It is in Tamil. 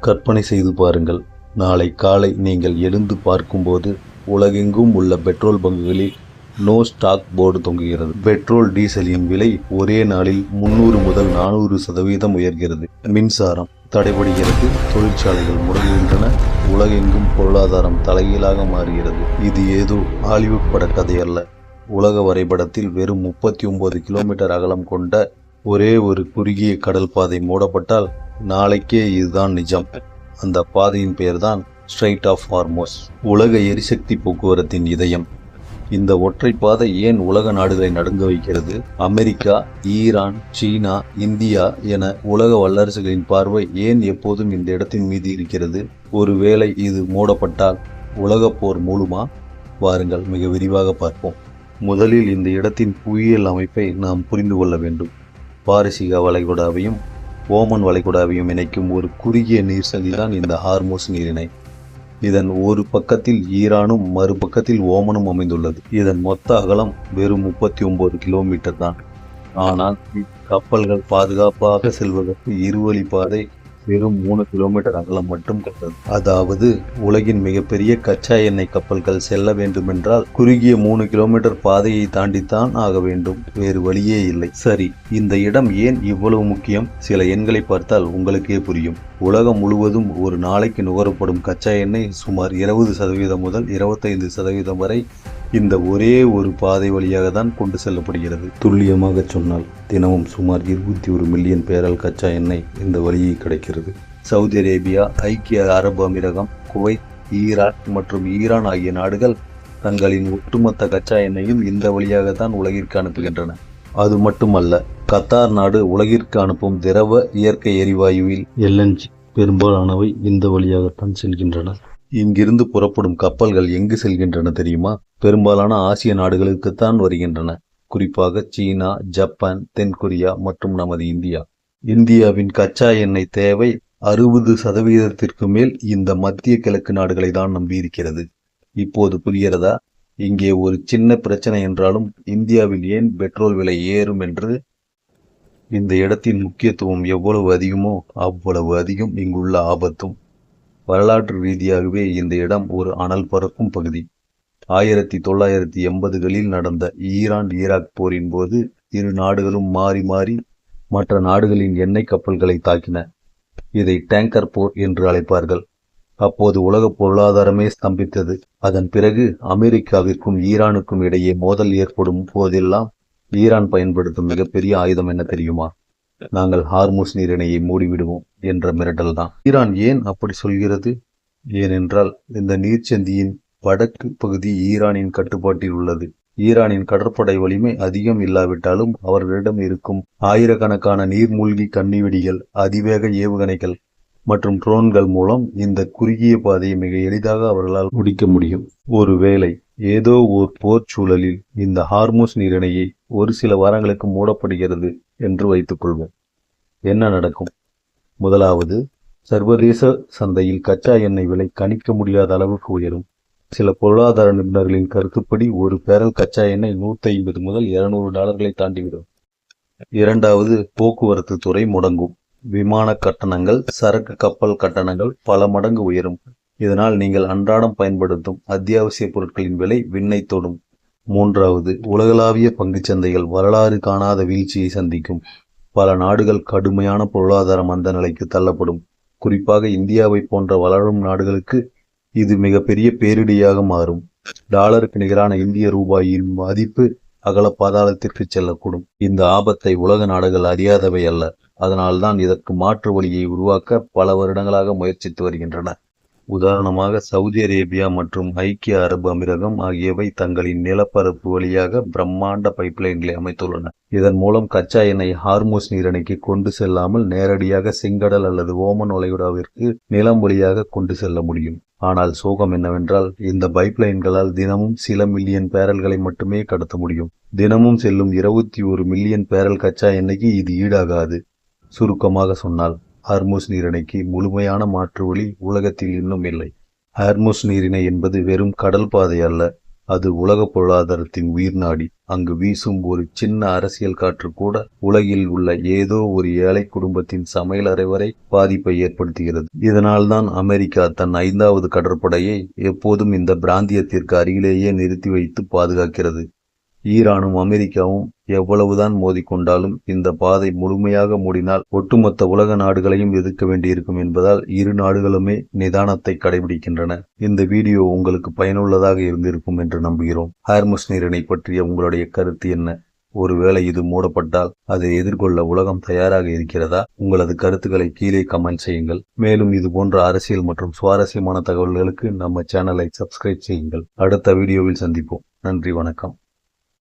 கற்பனை செய்து பாருங்கள், நாளை காலை நீங்கள் எழுந்து பார்க்கும்போது உலகெங்கும் உள்ள பெட்ரோல் பங்குகளில் நோ ஸ்டாக் போர்டு தொங்குகிறது. பெட்ரோல் டீசலின் விலை ஒரே நாளில் 300 முதல் 400% உயர்கிறது. மின்சாரம் தடைபடுகிறது, தொழிற்சாலைகள் முடங்குகின்றன, உலகெங்கும் பொருளாதாரம் தலைகீழாக மாறுகிறது. இது ஏதோ ஹாலிவுட் பட கதையல்ல. உலக வரைபடத்தில் வெறும் 39 கிலோமீட்டர் அகலம் கொண்ட ஒரே ஒரு குறுகிய கடல் பாதை மூடப்பட்டால் நாளைக்கே இதுதான் நிஜம். அந்த பாதையின் பெயர்தான் ஸ்ட்ரெய்ட் ஆஃப் ஹார்மோஸ், உலக எரிசக்தி போக்குவரத்தின் இதயம். இந்த ஒற்றை பாதை ஏன் உலக நாடுகளை நடுங்க வைக்கிறது? அமெரிக்கா, ஈரான், சீனா, இந்தியா என உலக வல்லரசுகளின் பார்வை ஏன் எப்போதும் இந்த இடத்தின் மீது இருக்கிறது? ஒருவேளை இது மூடப்பட்டால் உலக போர் மூலுமா? வாருங்கள் மிக விரிவாக பார்ப்போம். முதலில் இந்த இடத்தின் புவியியல் அமைப்பை நாம் புரிந்து கொள்ள வேண்டும். பாரசீக வளைகுடாவையும் ஓமன் வளைகுடாவையும் இணைக்கும் ஒரு குறுகிய நீர்சந்திதான் இந்த ஹார்மோஸ் நீரிணை. இதன் ஒரு பக்கத்தில் ஈரானும் மறுபக்கத்தில் ஓமனும் அமைந்துள்ளது. இதன் மொத்த அகலம் வெறும் 39 கிலோமீட்டர் தான். ஆனால் கப்பல்கள் பாதுகாப்பாக செல்வதற்கு இருவழி பாதை வெறும் 3 கிலோமீட்டர் அகலம் மட்டும் கொண்டது. அதாவது உலகின் மிகப்பெரிய கச்சா எண்ணெய் கப்பல்கள் செல்ல வேண்டுமென்றால் குறுகிய 3 கிலோமீட்டர் பாதையை தாண்டித்தான் ஆக வேண்டும், வேறு வழியே இல்லை. சரி, இந்த இடம் ஏன் இவ்வளவு முக்கியம்? சில எண்களை பார்த்தால் உங்களுக்கே புரியும். உலகம் முழுவதும் ஒரு நாளைக்கு நுகரப்படும் கச்சா எண்ணெய் சுமார் 20% முதல் 25% வரை இந்த ஒரே ஒரு பாதை வழியாக தான் கொண்டு செல்லப்படுகிறது. துல்லியமாக சொன்னால் தினமும் சுமார் 21 மில்லியன் பேரல் கச்சா எண்ணெய் இந்த வழியை கிடைக்கிறது. சவுதி அரேபியா, ஐக்கிய அரபு அமீரகம், குவைத், ஈராக் மற்றும் ஈரான் ஆகிய நாடுகள் தங்களின் ஒட்டுமொத்த கச்சா எண்ணெயும் இந்த வழியாகத்தான் உலகிற்கு அனுப்புகின்றன. அது மட்டுமல்ல, கத்தார் நாடு உலகிற்கு அனுப்பும் திரவ இயற்கை எரிவாயுவில் LNG பெரும்பாலானவை இந்த வழியாகத்தான் செல்கின்றன. இங்கிருந்து புறப்படும் கப்பல்கள் எங்கு செல்கின்றன தெரியுமா? பெரும்பாலான ஆசிய நாடுகளுக்குத்தான் வருகின்றன. குறிப்பாக சீனா, ஜப்பான், தென்கொரியா மற்றும் நமது இந்தியா. இந்தியாவின் கச்சா எண்ணெய் தேவை 60% மேல் இந்த மத்திய கிழக்கு நாடுகளை தான் நம்பியிருக்கிறது. இப்போது புரிகிறதா? இங்கே ஒரு சின்ன பிரச்சனை என்றாலும் இந்தியாவில் ஏன் பெட்ரோல் விலை ஏறும் என்று. இந்த இடத்தின் முக்கியத்துவம் எவ்வளவு அதிகமோ அவ்வளவு அதிகம் இங்குள்ள ஆபத்தும். வரலாற்று ரீதியாகவே இந்த இடம் ஒரு அனல் பறக்கும் பகுதி. 1980களில் நடந்த ஈரான் ஈராக் போரின் போது இரு நாடுகளும் மாறி மாறி மற்ற நாடுகளின் எண்ணெய் கப்பல்களை தாக்கின. இதை டேங்கர் போர் என்று அழைப்பார்கள். அப்போது உலக பொருளாதாரமே ஸ்தம்பித்தது. அதன் பிறகு அமெரிக்காவிற்கும் ஈரானுக்கும் இடையே மோதல் ஏற்படும் போதெல்லாம் ஈரான் பயன்படுத்தும் மிகப்பெரிய ஆயுதம் என்ன தெரியுமா? நாங்கள் ஹார்மோஸ் நீரிணையை மூடிவிடுவோம் என்ற மிரட்டல் தான். ஈரான் ஏன் அப்படி சொல்கிறது? ஏனென்றால் இந்த நீர்ச்சந்தியின் வடக்கு பகுதி ஈரானின் கட்டுப்பாட்டில் உள்ளது. ஈரானின் கடற்படை வலிமை அதிகம் இல்லாவிட்டாலும் அவர்களிடம் இருக்கும் ஆயிரக்கணக்கான நீர்மூழ்கி கன்னிவெடிகள், அதிவேக ஏவுகணைகள் மற்றும் ட்ரோன்கள் மூலம் இந்த குறுகிய பாதையை மிக எளிதாக அவர்களால் முடிக்க முடியும். ஒருவேளை ஏதோ ஓர் போர் சூழலில் இந்த ஹார்மோஸ் நீரிணையை ஒரு சில வாரங்களுக்கு மூடப்படுகிறது என்று வைத்துக்கொள்வோம். என்ன நடக்கும்? முதலாவது, சர்வதேச சந்தையில் கச்சா எண்ணெய் விலை கணிக்க முடியாத அளவுக்கு உயரும். சில பொருளாதார நிபுணர்களின் கருத்துப்படி ஒரு பேரல் கச்சா எண்ணெய் $150 முதல் $200 தாண்டிவிடும். இரண்டாவது, போக்குவரத்து துறை முடங்கும். விமான கட்டணங்கள், சரக்கு கப்பல் கட்டணங்கள் பல மடங்கு உயரும். இதனால் நீங்கள் அன்றாடம் பயன்படுத்தும் அத்தியாவசிய பொருட்களின் விலை விண்ணை தொடும். மூன்றாவது, உலகளாவிய பங்குச்சந்தைகள் வரலாறு காணாத வீழ்ச்சியை சந்திக்கும். பல நாடுகள் கடுமையான பொருளாதார மந்த நிலைக்கு தள்ளப்படும். குறிப்பாக இந்தியாவை போன்ற வளரும் நாடுகளுக்கு இது மிகப்பெரிய பேரிடியாக மாறும். டாலருக்கு நிகரான இந்திய ரூபாயின் மதிப்பு அகல பாதாளத்திற்கு செல்லக்கூடும். இந்த ஆபத்தை உலக நாடுகள் அறியாதவை அல்ல. அதனால்தான் இதற்கு மாற்று வழியை உருவாக்க பல வருடங்களாக முயற்சித்து வருகின்றன. உதாரணமாக சவுதி அரேபியா மற்றும் ஐக்கிய அரபு அமீரகம் ஆகியவை தங்களின் நிலப்பரப்பு வழியாக பிரம்மாண்ட பைப்லைன்களை அமைத்துள்ளன. இதன் மூலம் கச்சா எண்ணெய் ஹார்மோஸ் நீரிணைக்கு கொண்டு செல்லாமல் நேரடியாக செங்கடல் அல்லது ஓமன் வளைகுடாவிற்கு நிலம் வழியாக கொண்டு செல்ல முடியும். ஆனால் சோகம் என்னவென்றால் இந்த பைப்லைன்களால் தினமும் சில மில்லியன் பேரல்களை மட்டுமே கடத்த முடியும். தினமும் செல்லும் 21 மில்லியன் பேரல் கச்சா எண்ணெய்க்கு இது ஈடாகாது. சுருக்கமாக சொன்னால் ஹார்மோஸ் நீரிணைக்கு முழுமையான மாற்று வழி உலகத்தில் இன்னும் இல்லை. ஹார்மோஸ் நீரிணை என்பது வெறும் கடல் பாதை அல்ல, அது உலக பொருளாதாரத்தின் உயிர்நாடி. அங்கு வீசும் ஒரு சின்ன அரசியல் காற்று கூட உலகில் உள்ள ஏதோ ஒரு ஏழை குடும்பத்தின் சமையலறை வரை பாதிப்பை ஏற்படுத்துகிறது. இதனால்தான் அமெரிக்கா தன் 5வது கடற்படையை எப்போதும் இந்த பிராந்தியத்திற்கு அருகிலேயே நிறுத்தி வைத்து பாதுகாக்கிறது. ஈரானும் அமெரிக்காவும் எவ்வளவுதான் மோதிக்கொண்டாலும் இந்த பாதை முழுமையாக மூடினால் ஒட்டுமொத்த உலக நாடுகளையும் எதிர்க்க வேண்டியிருக்கும் என்பதால் இரு நாடுகளுமே நிதானத்தை கடைபிடிக்கின்றன. இந்த வீடியோ உங்களுக்கு பயனுள்ளதாக இருந்திருக்கும் என்று நம்புகிறோம். ஹார்முஸ் நீரிணை பற்றிய உங்களுடைய கருத்து என்ன? ஒருவேளை இது மூடப்பட்டால் அதை எதிர்கொள்ள உலகம் தயாராக இருக்கிறதா? உங்களது கருத்துக்களை கீழே கமெண்ட் செய்யுங்கள். மேலும் இது போன்ற அரசியல் மற்றும் சுவாரஸ்யமான தகவல்களுக்கு நம்ம சேனலை சப்ஸ்கிரைப் செய்யுங்கள். அடுத்த வீடியோவில் சந்திப்போம். நன்றி, வணக்கம்.